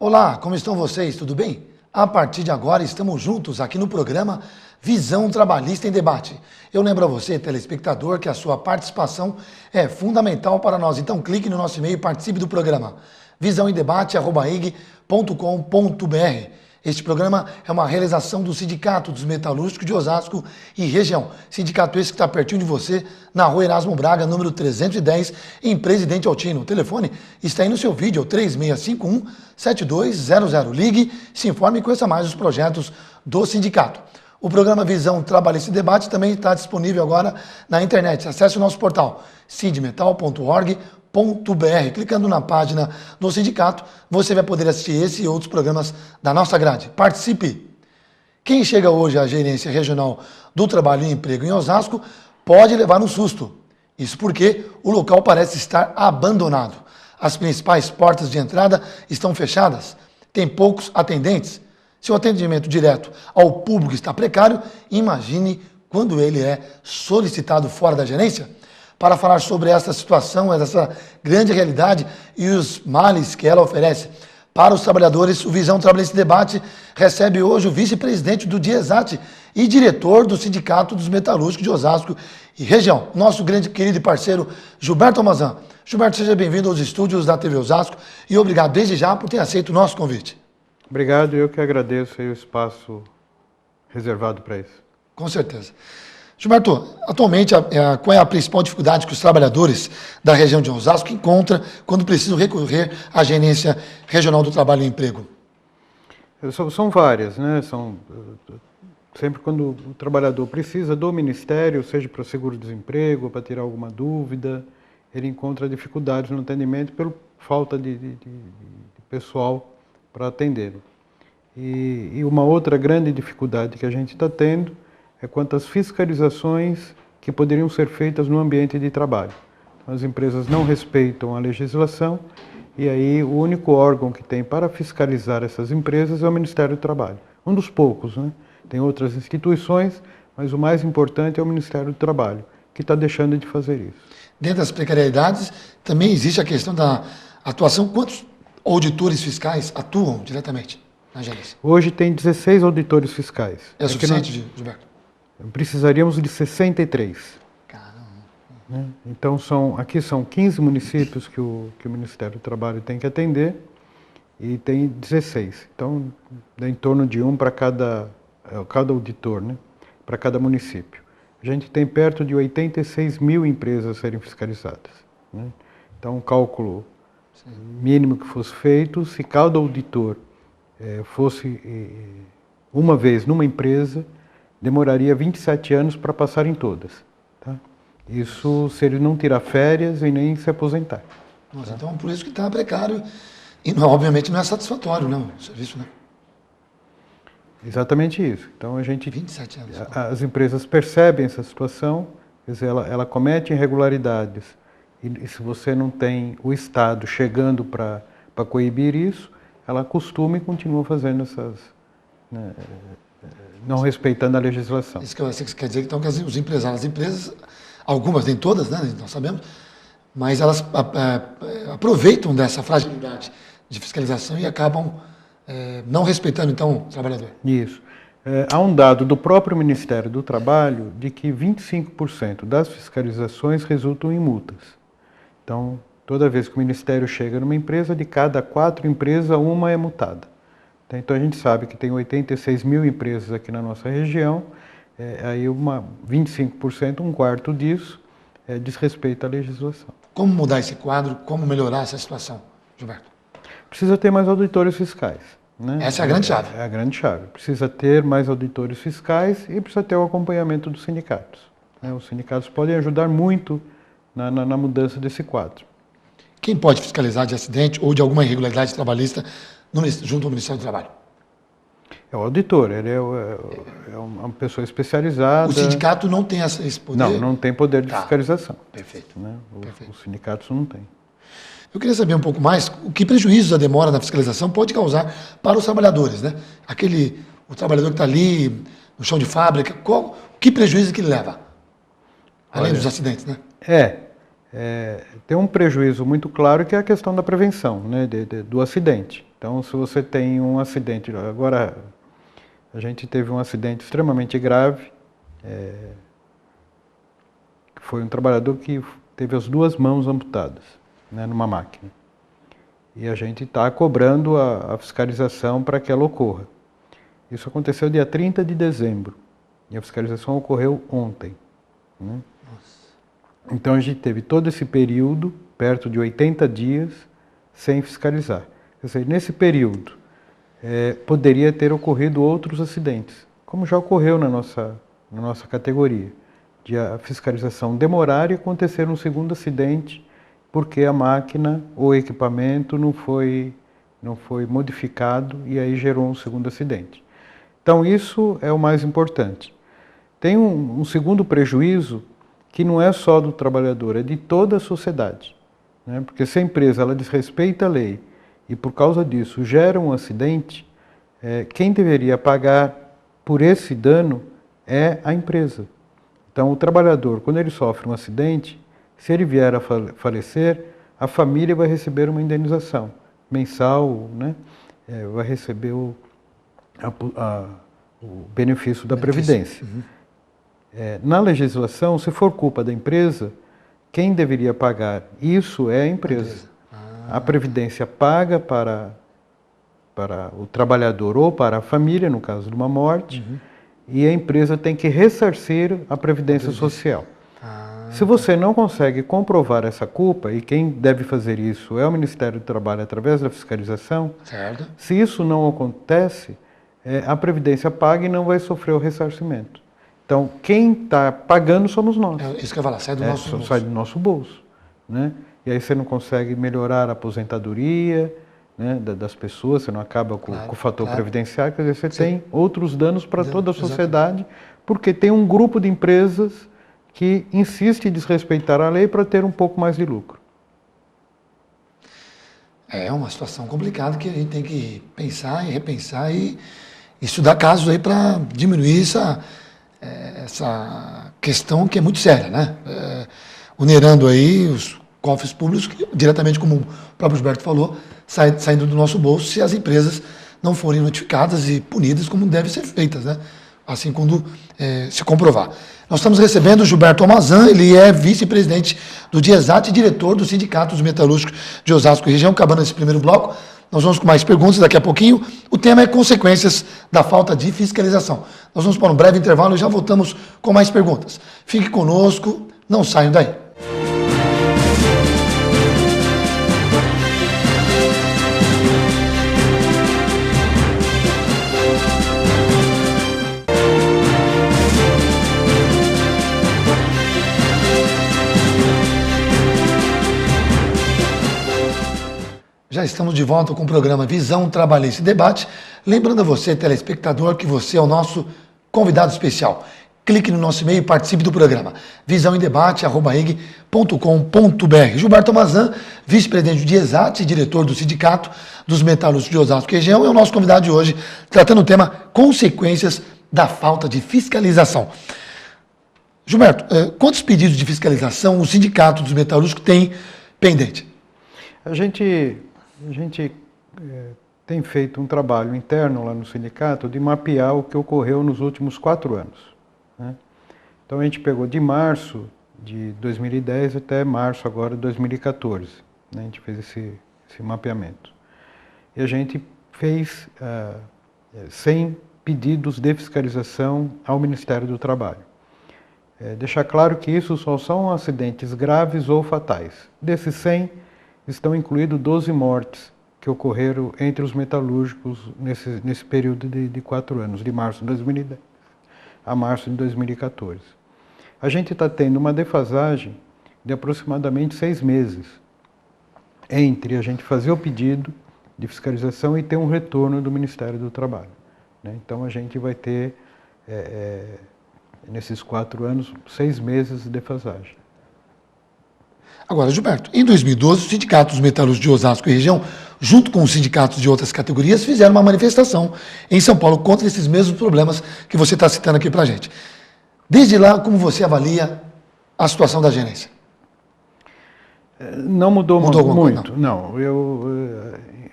Olá, como estão vocês? Tudo bem? A partir de agora estamos juntos aqui no programa Visão Trabalhista em Debate. Eu lembro a você, telespectador, que a sua participação é fundamental para nós. Então clique no nosso e-mail e participe do programa visãoemdebate@ig.com.br. Este programa é uma realização do Sindicato dos Metalúrgicos de Osasco e região. Sindicato esse que está pertinho de você, na rua Erasmo Braga, número 310, em Presidente Altino. O telefone está aí no seu vídeo, 3651-7200. Ligue, se informe e conheça mais os projetos do sindicato. O programa Visão Trabalhista e Debate também está disponível agora na internet. Acesse o nosso portal sindmetal.org.br. Clicando na página do sindicato, você vai poder assistir esse e outros programas da nossa grade. Participe! Quem chega hoje à gerência regional do Trabalho e Emprego em Osasco pode levar um susto. Isso porque o local parece estar abandonado. As principais portas de entrada estão fechadas, tem poucos atendentes. Se o atendimento direto ao público está precário, imagine quando ele é solicitado fora da gerência. Para falar sobre essa situação, essa grande realidade e os males que ela oferece para os trabalhadores, o Visão Trabalhista em Debate recebe hoje o vice-presidente do DIESAT e diretor do Sindicato dos Metalúrgicos de Osasco e região, nosso grande querido e parceiro Gilberto Almazan. Gilberto, seja bem-vindo aos estúdios da TV Osasco e obrigado desde já por ter aceito o nosso convite. Obrigado, eu que agradeço aí o espaço reservado para isso. Com certeza. Gilberto, atualmente, qual é a principal dificuldade que os trabalhadores da região de Osasco encontram quando precisam recorrer à Gerência Regional do Trabalho e Emprego? São várias, né? Sempre quando o trabalhador precisa do Ministério, seja para seguro-desemprego, para tirar alguma dúvida, ele encontra dificuldades no atendimento pela falta de pessoal para atendê-lo. E uma outra grande dificuldade que a gente está tendo é quanto às fiscalizações que poderiam ser feitas no ambiente de trabalho. Então, as empresas não respeitam a legislação e aí o único órgão que tem para fiscalizar essas empresas é o Ministério do Trabalho. Um dos poucos, né? Tem outras instituições, mas o mais importante é o Ministério do Trabalho, que está deixando de fazer isso. Dentro das precariedades, também existe a questão da atuação. Quantos auditores fiscais atuam diretamente na agência? Hoje tem 16 auditores fiscais. É suficiente, Gilberto? Precisaríamos de 63. Caramba. Então, aqui são 15 municípios que o Ministério do Trabalho tem que atender e tem 16. Então, dá em torno de um para cada auditor, né? Para cada município. A gente tem perto de 86 mil empresas a serem fiscalizadas. Né? Então, um cálculo mínimo que fosse feito, se cada auditor fosse uma vez numa empresa, demoraria 27 anos para passar em todas. Tá? Isso se ele não tirar férias e nem se aposentar. Nossa, tá? Então, por isso que está precário e, obviamente, não é satisfatório, não, o serviço, né? Exatamente isso. Então, 27 anos. As empresas percebem essa situação, quer dizer, ela comete irregularidades e se você não tem o Estado chegando para coibir isso, ela costuma e continua fazendo essas... Né, não respeitando a legislação. Isso quer dizer então, que os empresários, as empresas, algumas, nem todas, né, nós sabemos, mas elas aproveitam dessa fragilidade de fiscalização e acabam não respeitando, então, o trabalhador. Isso. Há um dado do próprio Ministério do Trabalho de que 25% das fiscalizações resultam em multas. Então, toda vez que o Ministério chega numa empresa, de cada 4 empresas, uma é multada. Então a gente sabe que tem 86 mil empresas aqui na nossa região, aí 25%, um quarto disso, desrespeita a legislação. Como mudar esse quadro, como melhorar essa situação, Gilberto? Precisa ter mais auditores fiscais. Né? Essa é a grande chave. É a grande chave. Precisa ter mais auditores fiscais e precisa ter o acompanhamento dos sindicatos. Os sindicatos podem ajudar muito na mudança desse quadro. Quem pode fiscalizar de acidente ou de alguma irregularidade trabalhista junto ao Ministério do Trabalho? É o auditor, ele é uma pessoa especializada. O sindicato não tem esse poder? Não tem poder de fiscalização. Perfeito. Né? Perfeito. Os sindicatos não têm. Eu queria saber um pouco mais o que prejuízos a demora na fiscalização pode causar para os trabalhadores, né? O trabalhador que está ali no chão de fábrica, que prejuízo que ele leva? Além dos acidentes, né? tem um prejuízo muito claro que é a questão da prevenção, né, do acidente. Então, se você tem um acidente, agora a gente teve um acidente extremamente grave, que foi um trabalhador que teve as 2 mãos amputadas, né, numa máquina. E a gente está cobrando a fiscalização para que ela ocorra. Isso aconteceu dia 30 de dezembro, e a fiscalização ocorreu ontem, né? Então a gente teve todo esse período, perto de 80 dias, sem fiscalizar. Quer dizer, nesse período, poderia ter ocorrido outros acidentes, como já ocorreu na nossa categoria, de a fiscalização demorar e acontecer um segundo acidente, porque a máquina ou equipamento não foi modificado e aí gerou um segundo acidente. Então isso é o mais importante. Tem um segundo prejuízo, que não é só do trabalhador, é de toda a sociedade, né? Porque se a empresa ela desrespeita a lei e por causa disso gera um acidente, quem deveria pagar por esse dano é a empresa. Então o trabalhador, quando ele sofre um acidente, se ele vier a falecer, a família vai receber uma indenização mensal, né? Vai receber o benefício da Previdência. Uhum. Na legislação, se for culpa da empresa, quem deveria pagar isso é a empresa. A Previdência paga para o trabalhador ou para a família, no caso de uma morte, e a empresa tem que ressarcir a Previdência Social. Se você não consegue comprovar essa culpa, e quem deve fazer isso é o Ministério do Trabalho através da fiscalização, Certo. se isso não acontece, a Previdência paga e não vai sofrer o ressarcimento. Então, quem está pagando somos nós. Isso que eu ia falar, sai do nosso bolso. Sai do nosso bolso, né? E aí você não consegue melhorar a aposentadoria, né, das pessoas, você não acaba com o fator previdenciário, quer dizer, você tem outros danos para toda a sociedade, porque tem um grupo de empresas que insiste em desrespeitar a lei para ter um pouco mais de lucro. É uma situação complicada que a gente tem que pensar e repensar e estudar casos aí para diminuir essa questão que é muito séria, né? Onerando aí os cofres públicos, que, diretamente como o próprio Gilberto falou, saindo do nosso bolso se as empresas não forem notificadas e punidas como devem ser feitas, né? Assim quando se comprovar. Nós estamos recebendo o Gilberto Almazan, ele é vice-presidente do DIESAT e diretor do Sindicato dos Metalúrgicos de Osasco e região. Acabando esse primeiro bloco, nós vamos com mais perguntas daqui a pouquinho. O tema é consequências da falta de fiscalização. Nós vamos para um breve intervalo e já voltamos com mais perguntas. Fique conosco, não saiam daí. Já estamos de volta com o programa Visão Trabalhista e Debate. Lembrando a você, telespectador, que você é o nosso convidado especial. Clique no nosso e-mail e participe do programa visãoemdebate@ig.com.br. Gilberto Almazan, vice-presidente do DIESAT e diretor do Sindicato dos Metalúrgicos de Osasco e região, é o nosso convidado de hoje, tratando o tema consequências da falta de fiscalização. Gilberto, quantos pedidos de fiscalização o Sindicato dos Metalúrgicos tem pendente? A gente tem feito um trabalho interno lá no sindicato de mapear o que ocorreu nos últimos 4 anos, né? Então a gente pegou de março de 2010 até março agora de 2014, né? A gente fez esse mapeamento. E a gente fez 100 pedidos de fiscalização ao Ministério do Trabalho. Deixar claro que isso só são acidentes graves ou fatais. Desses 100, estão incluídos 12 mortes que ocorreram entre os metalúrgicos nesse período de 4 anos, de março de 2010 a março de 2014. A gente está tendo uma defasagem de aproximadamente 6 meses entre a gente fazer o pedido de fiscalização e ter um retorno do Ministério do Trabalho, né? Então a gente vai ter, nesses 4 anos, 6 meses de defasagem. Agora, Gilberto, em 2012, o Sindicato dos Metalúrgicos de Osasco e região, junto com os sindicatos de outras categorias, fizeram uma manifestação em São Paulo contra esses mesmos problemas que você está citando aqui para a gente. Desde lá, como você avalia a situação da gerência? Não mudou, Mudou alguma coisa, muito, não.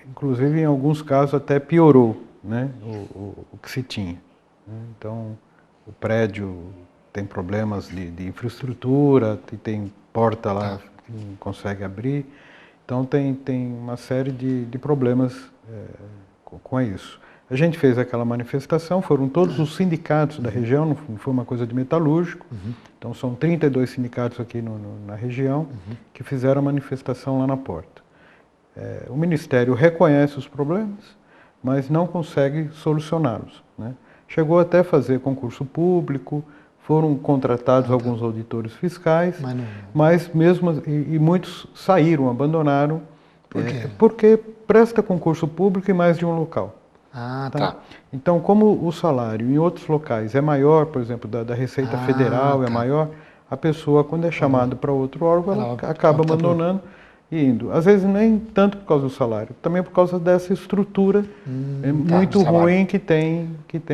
Inclusive, em alguns casos, até piorou, né, o que se tinha. Então, o prédio tem problemas de infraestrutura, tem porta lá que não consegue abrir. Então, tem uma série de problemas com isso. A gente fez aquela manifestação, foram todos os sindicatos da região, não foi uma coisa de metalúrgico. Então, são 32 sindicatos aqui na região que fizeram a manifestação lá na porta. O Ministério reconhece os problemas, mas não consegue solucioná-los, né? Chegou até a fazer concurso público, foram contratados alguns auditores fiscais, mas mesmo e muitos saíram, abandonaram, porque presta concurso público em mais de um local. Então, como o salário em outros locais é maior, por exemplo, da Receita Federal é maior, a pessoa, quando é chamada para outro órgão, ela acaba abandonando e indo. Às vezes nem tanto por causa do salário, também por causa dessa estrutura muito ruim que tem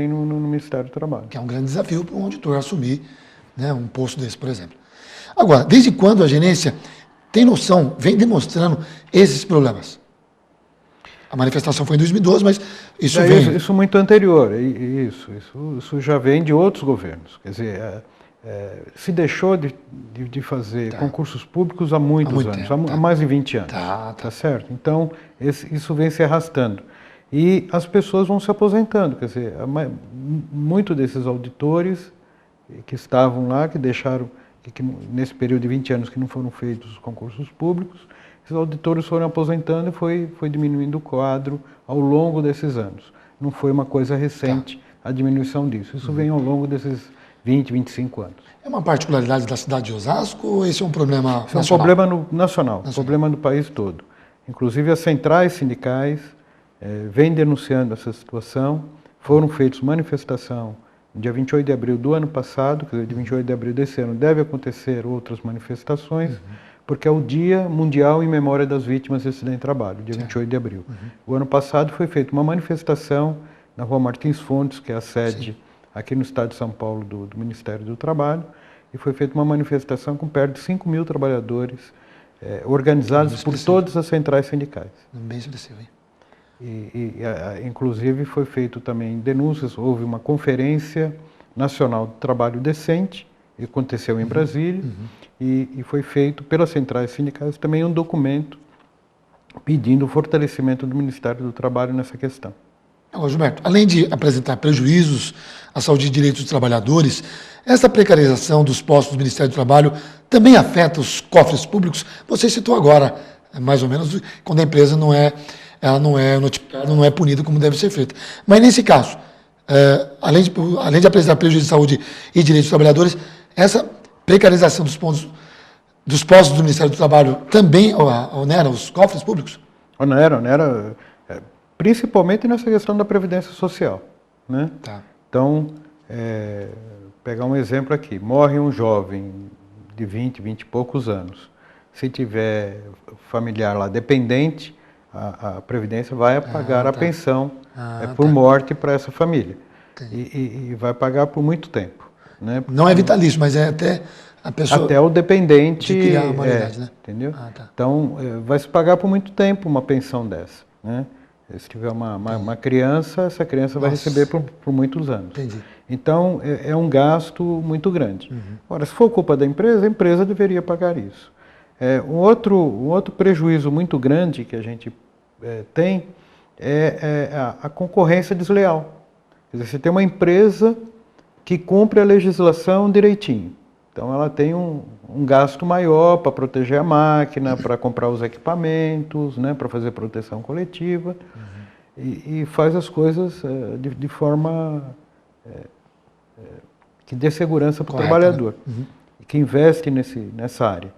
no Ministério do Trabalho. Que é um grande desafio para um auditor assumir, né, um posto desse, por exemplo. Agora, desde quando a gerência tem noção, vem demonstrando esses problemas? A manifestação foi em 2012, mas isso vem... Isso muito anterior, isso já vem de outros governos. Quer dizer, se deixou de fazer concursos públicos há muitos anos, há mais de 20 anos. Tá certo? Então, isso vem se arrastando. E as pessoas vão se aposentando. Quer dizer, muitos desses auditores que estavam lá, que deixaram, que nesse período de 20 anos que não foram feitos os concursos públicos, esses auditores foram aposentando e foi diminuindo o quadro ao longo desses anos. Não foi uma coisa recente a diminuição disso. Isso vem ao longo desses 20, 25 anos. É uma particularidade da cidade de Osasco ou esse é um problema nacional? É um problema nacional, problema do país todo. Inclusive as centrais sindicais vêm denunciando essa situação. Foram feitas manifestação no dia 28 de abril do ano passado, quer dizer, dia 28 de abril desse ano deve acontecer outras manifestações, porque é o Dia Mundial em Memória das Vítimas de Acidente de Trabalho, dia 28 de abril. O ano passado foi feita uma manifestação na Rua Martins Fontes, que é a sede aqui no estado de São Paulo do Ministério do Trabalho, e foi feita uma manifestação com perto de 5 mil trabalhadores organizados por todas as centrais sindicais. Bem expressivo, hein? Inclusive foi feito também denúncias, houve uma conferência nacional de trabalho decente, que aconteceu em Brasília, e foi feito pelas centrais sindicais também um documento pedindo o fortalecimento do Ministério do Trabalho nessa questão. Agora, Gilberto, além de apresentar prejuízos à saúde e direitos dos trabalhadores, essa precarização dos postos do Ministério do Trabalho também afeta os cofres públicos. Você citou agora, mais ou menos, quando a empresa ela não é notificada, não é punida como deve ser feita. Mas nesse caso, além de apresentar prejuízo de saúde e direitos dos trabalhadores, essa precarização dos postos do Ministério do Trabalho também onera os cofres públicos? Onera, principalmente nessa questão da Previdência Social, né? Então, pegar um exemplo aqui, morre um jovem de 20 e poucos anos, se tiver familiar lá dependente, a Previdência vai pagar a pensão por morte para essa família, e vai pagar por muito tempo, né? Não é vitalício, mas é até a pessoa... Até o dependente... De criar a humanidade, né? Entendeu? Então, vai se pagar por muito tempo uma pensão dessa, né? Se tiver uma criança, essa criança vai receber por muitos anos. Entendi. Então, é um gasto muito grande. Ora, se for culpa da empresa, a empresa deveria pagar isso. Um outro prejuízo muito grande que a gente tem é a concorrência desleal. Quer dizer, você tem uma empresa que cumpre a legislação direitinho. Então, ela tem um gasto maior para proteger a máquina, para comprar os equipamentos, né, para fazer proteção coletiva, e faz as coisas de forma que dê segurança para o trabalhador, né? Que investe nessa área.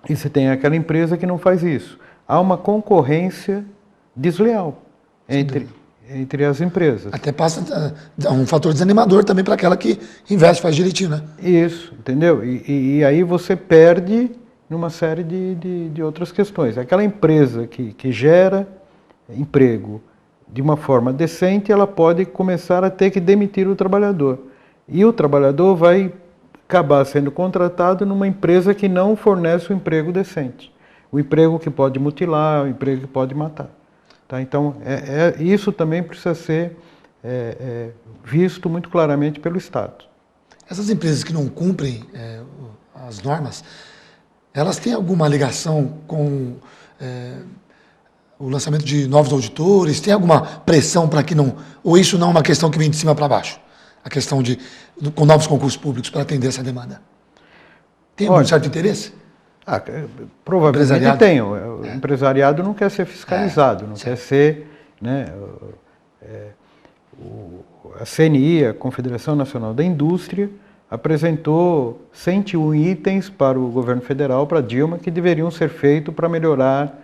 E você tem aquela empresa que não faz isso. Há uma concorrência desleal entre as empresas. Até passa um fator desanimador também para aquela que investe, faz direitinho, né? Isso, entendeu? E aí você perde numa série de outras questões. Aquela empresa que gera emprego de uma forma decente, ela pode começar a ter que demitir o trabalhador. E o trabalhador vai acabar sendo contratado numa empresa que não fornece um emprego decente. o emprego que pode mutilar, o emprego que pode matar. Tá? Então, isso também precisa ser visto muito claramente pelo Estado. Essas empresas que não cumprem as normas, elas têm alguma ligação com o lançamento de novos auditores? Tem alguma pressão para que não... Ou isso não é uma questão que vem de cima para baixo? A questão com novos concursos públicos para atender essa demanda. Tem algum certo interesse? Provavelmente tem. O empresariado não quer ser fiscalizado, não quer ser... Né, a CNI, a Confederação Nacional da Indústria, apresentou 101 itens para o governo federal, para Dilma, que deveriam ser feitos para melhorar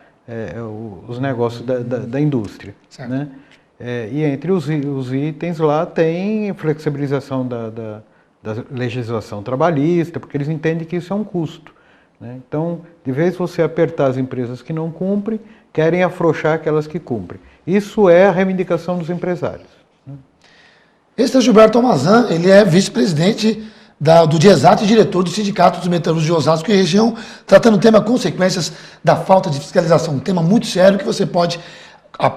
os negócios da indústria. Né? E entre os itens lá tem flexibilização da legislação trabalhista, porque eles entendem que isso é um custo. Né? Então, de vez você apertar as empresas que não cumprem, querem afrouxar aquelas que cumprem. Isso é a reivindicação dos empresários. Este é Gilberto Almazan, ele é vice-presidente do DIESAT e diretor do Sindicato dos Metalúrgicos de Osasco e região, tratando o tema consequências da falta de fiscalização, um tema muito sério que você pode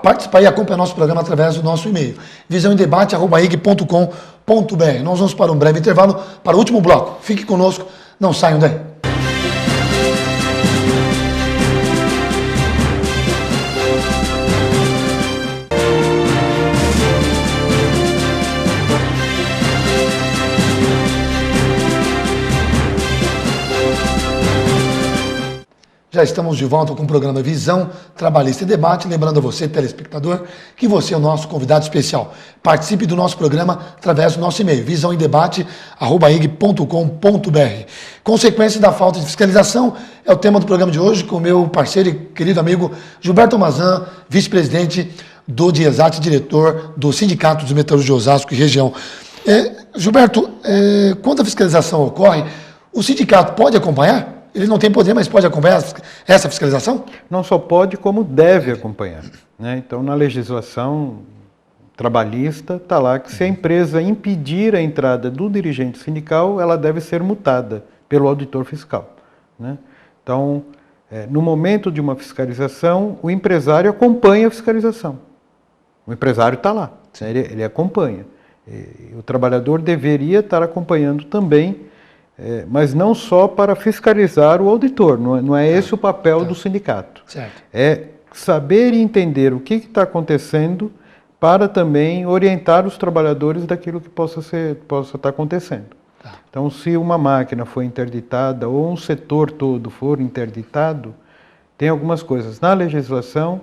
participar e acompanhar nosso programa através do nosso e-mail, visãoemdebate@ig.com.br. Nós vamos para um breve intervalo para o último bloco. Fique conosco, não saiam daí. Já estamos de volta com o programa Visão Trabalhista em Debate. Lembrando a você, telespectador, que você é o nosso convidado especial. Participe do nosso programa através do nosso e-mail, visãoemdebate@ig.com.br. Consequência da falta de fiscalização é o tema do programa de hoje, com o meu parceiro e querido amigo Gilberto Almazan, vice-presidente do DIESAT, diretor do Sindicato dos Metalúrgicos de Osasco e região. Gilberto, quando a fiscalização ocorre, o sindicato pode acompanhar? Ele não tem poder, mas pode acompanhar essa fiscalização? Não só pode, como deve acompanhar. Né? Então, na legislação trabalhista, está lá que se a empresa impedir a entrada do dirigente sindical, ela deve ser multada pelo auditor fiscal. Né? Então, no momento de uma fiscalização, o empresário acompanha a fiscalização. O empresário está lá, ele acompanha. O trabalhador deveria estar acompanhando também, mas não só para fiscalizar o auditor, não é esse o papel do sindicato. Certo. É saber e entender o que está acontecendo para também orientar os trabalhadores daquilo que possa estar acontecendo. Tá. Então, se uma máquina foi interditada ou um setor todo for interditado, tem algumas coisas na legislação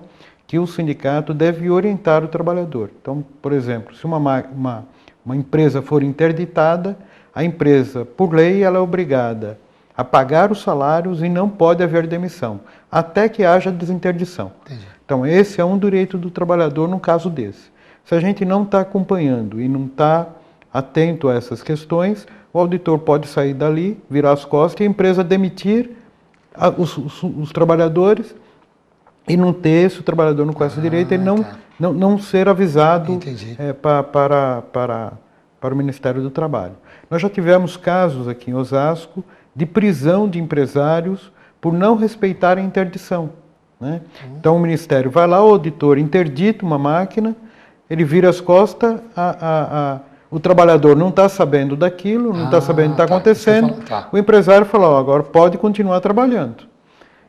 que o sindicato deve orientar o trabalhador. Então, por exemplo, se uma empresa for interditada, a empresa, por lei, ela é obrigada a pagar os salários e não pode haver demissão, até que haja desinterdição. Entendi. Então, esse é um direito do trabalhador no caso desse. Se a gente não está acompanhando e não está atento a essas questões, o auditor pode sair dali, virar as costas e a empresa demitir os trabalhadores e não ter, se o trabalhador não conhece o direito, ele não ser avisado para o Ministério do Trabalho. Nós já tivemos casos aqui em Osasco de prisão de empresários por não respeitarem a interdição. Né? Então o Ministério vai lá, o auditor interdita uma máquina, ele vira as costas, o trabalhador não está sabendo daquilo, não está sabendo o que está acontecendo, o empresário fala, agora pode continuar trabalhando.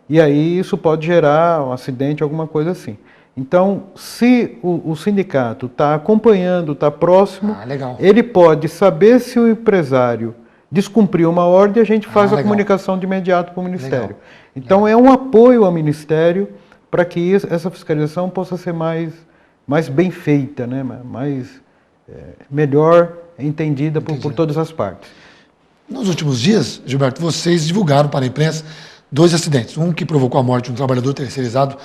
E aí isso pode gerar um acidente, alguma coisa assim. Então, se o sindicato está acompanhando, está próximo, ele pode saber se o empresário descumpriu uma ordem, a gente faz a comunicação de imediato para o Ministério. Então, é um apoio ao Ministério para que essa fiscalização possa ser mais bem feita, né? Melhor entendida por todas as partes. Nos últimos dias, Gilberto, vocês divulgaram para a imprensa 2 acidentes. Um que provocou a morte de um trabalhador terceirizado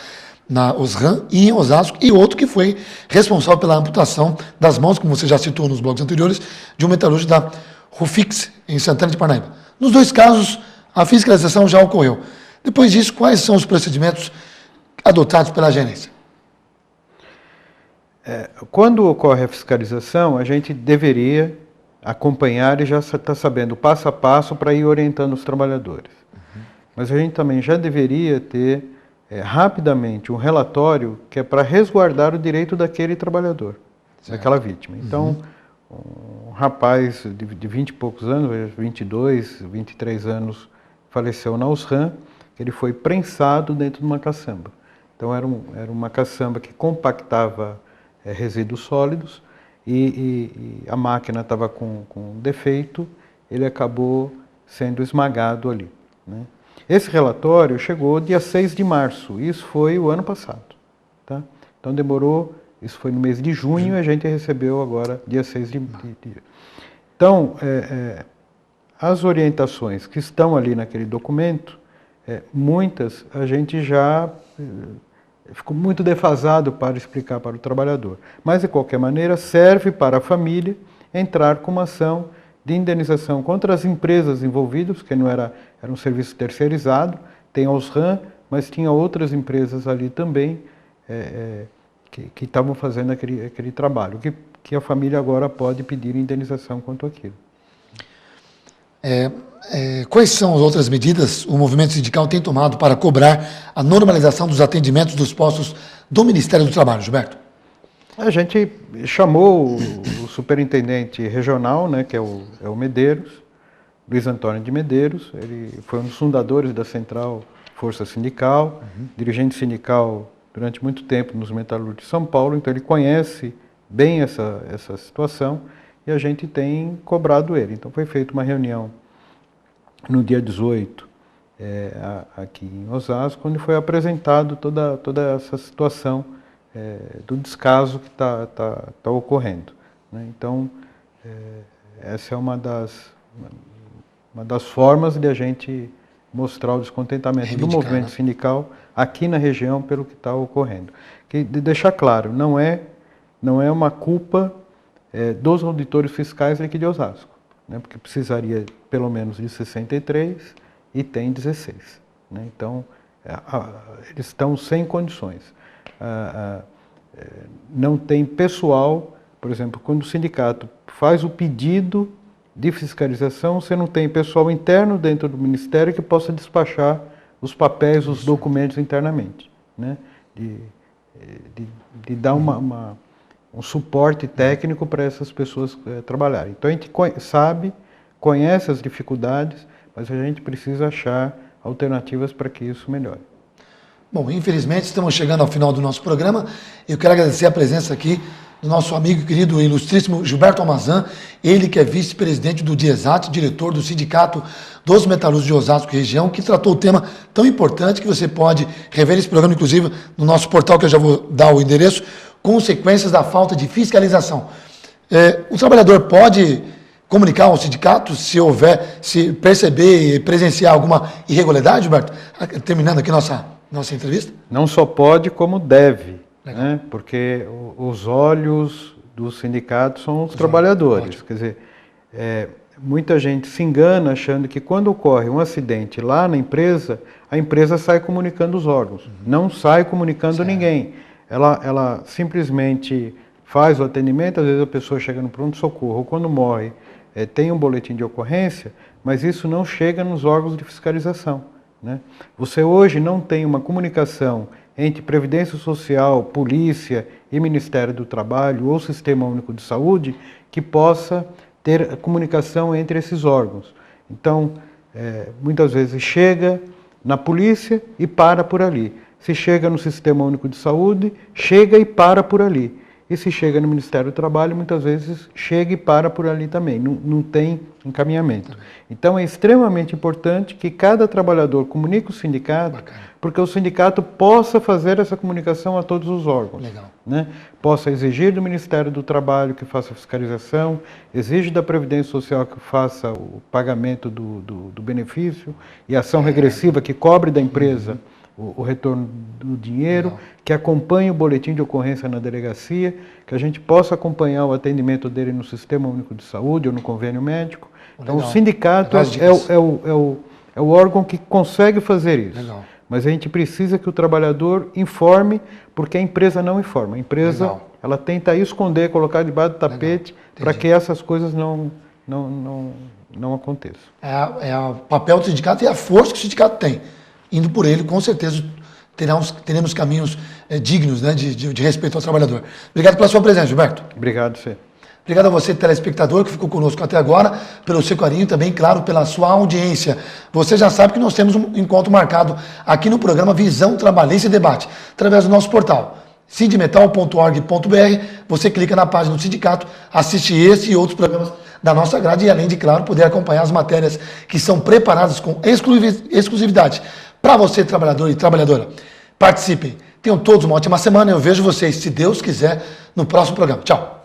na Osram e em Osasco, e outro que foi responsável pela amputação das mãos, como você já citou nos blocos anteriores, de um metalúrgico da Rufix, em Santana de Parnaíba. Nos 2 casos, a fiscalização já ocorreu. Depois disso, quais são os procedimentos adotados pela gerência? Quando ocorre a fiscalização, a gente deveria acompanhar e já está sabendo passo a passo para ir orientando os trabalhadores. mas a gente também já deveria ter rapidamente um relatório que é para resguardar o direito daquele trabalhador, daquela vítima. Então, um rapaz de 20 e poucos anos, 22, 23 anos, faleceu na USRAM, ele foi prensado dentro de uma caçamba. Então era uma caçamba que compactava resíduos sólidos e a máquina estava com defeito, ele acabou sendo esmagado ali, né? Esse relatório chegou dia 6 de março, isso foi o ano passado, tá? Então demorou, isso foi no mês de junho e a gente recebeu agora dia 6 de... Então, as orientações que estão ali naquele documento, muitas a gente já ficou muito defasado para explicar para o trabalhador. Mas, de qualquer maneira, serve para a família entrar com uma ação de indenização contra as empresas envolvidas, porque não era um serviço terceirizado, tem a OSRAM, mas tinha outras empresas ali também que estavam fazendo aquele trabalho, que a família agora pode pedir indenização quanto àquilo. Quais são as outras medidas o movimento sindical tem tomado para cobrar a normalização dos atendimentos dos postos do Ministério do Trabalho, Gilberto? A gente chamou o superintendente regional, né, que é o Medeiros, Luiz Antônio de Medeiros. Ele foi um dos fundadores da Central Força Sindical, dirigente sindical durante muito tempo nos metalúrgicos de São Paulo, então ele conhece bem essa situação e a gente tem cobrado ele. Então foi feita uma reunião no dia 18, aqui em Osasco, onde foi apresentado toda essa situação do descaso que está ocorrendo, né? Então, essa é uma das formas de a gente mostrar o descontentamento do movimento sindical aqui na região pelo que está ocorrendo. De deixar claro, não é uma culpa dos auditores fiscais aqui de Osasco, né? Porque precisaria pelo menos de 63 e tem 16. Né? Então, eles estão sem condições. Não tem pessoal, por exemplo, quando o sindicato faz o pedido de fiscalização, você não tem pessoal interno dentro do Ministério que possa despachar os papéis, os documentos internamente, né? De dar um suporte técnico para essas pessoas trabalharem. Então a gente conhece as dificuldades, mas a gente precisa achar alternativas para que isso melhore. Bom, infelizmente estamos chegando ao final do nosso programa. Eu quero agradecer a presença aqui do nosso amigo querido e ilustríssimo Gilberto Almazan, ele que é vice-presidente do DIESAT, diretor do Sindicato dos Metalúrgicos de Osasco e região, que tratou o tema tão importante que você pode rever esse programa, inclusive, no nosso portal, que eu já vou dar o endereço, Consequências da Falta de Fiscalização. O trabalhador pode comunicar ao sindicato se perceber e presenciar alguma irregularidade, Gilberto? Terminando aqui nossa entrevista? Não só pode, como deve, né? Porque os olhos do sindicato são os trabalhadores. Ótimo. Quer dizer, muita gente se engana achando que quando ocorre um acidente lá na empresa, a empresa sai comunicando os órgãos. Não sai comunicando ninguém. Ela simplesmente faz o atendimento, às vezes a pessoa chega no pronto-socorro, ou quando morre, tem um boletim de ocorrência, mas isso não chega nos órgãos de fiscalização, né? Você hoje não tem uma comunicação entre Previdência Social, Polícia e Ministério do Trabalho ou Sistema Único de Saúde que possa ter comunicação entre esses órgãos. Então, muitas vezes chega na polícia e para por ali. Se chega no Sistema Único de Saúde, chega e para por ali. E se chega no Ministério do Trabalho, muitas vezes chega e para por ali também. Não tem encaminhamento. Então é extremamente importante que cada trabalhador comunique o sindicato, porque o sindicato possa fazer essa comunicação a todos os órgãos. Legal. Né? Possa exigir do Ministério do Trabalho que faça a fiscalização, exige da Previdência Social que faça o pagamento do benefício e ação regressiva que cobre da empresa o retorno do dinheiro, que acompanhe o boletim de ocorrência na delegacia, que a gente possa acompanhar o atendimento dele no Sistema Único de Saúde ou no convênio médico. Então, o sindicato é o órgão que consegue fazer isso. Legal. Mas a gente precisa que o trabalhador informe, porque a empresa não informa. A empresa ela tenta esconder, colocar debaixo do tapete, para que essas coisas não não aconteça. É o papel do sindicato e a força que o sindicato tem. Indo por ele, com certeza teremos caminhos dignos, né, de respeito ao trabalhador. Obrigado pela sua presença, Gilberto. Obrigado, Fê. Obrigado a você, telespectador, que ficou conosco até agora, pelo seu carinho e também, claro, pela sua audiência. Você já sabe que nós temos um encontro marcado aqui no programa Visão Trabalhista e Debate, através do nosso portal sindmetal.org.br. Você clica na página do sindicato, assiste esse e outros programas da nossa grade e, além de, claro, poder acompanhar as matérias que são preparadas com exclusividade para você, trabalhador e trabalhadora. Participem. Tenham todos uma ótima semana. Eu vejo vocês, se Deus quiser, no próximo programa. Tchau.